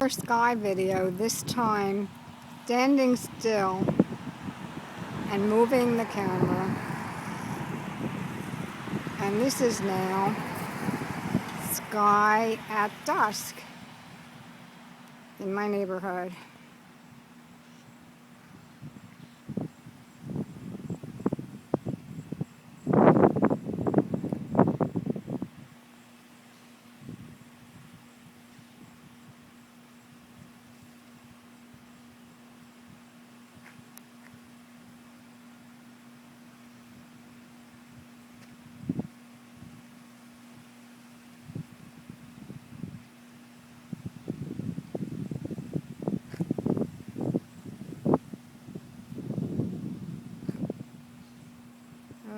Sky video, this time standing still and moving the camera. And this is now sky at dusk in my neighborhood.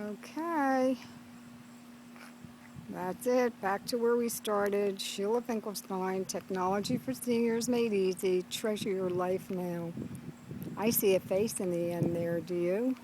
Okay, that's it. Back to where we started. Sheila Finkelstein, Technology for Seniors Made Easy. Treasure your life now. I see a face in the end there, do you?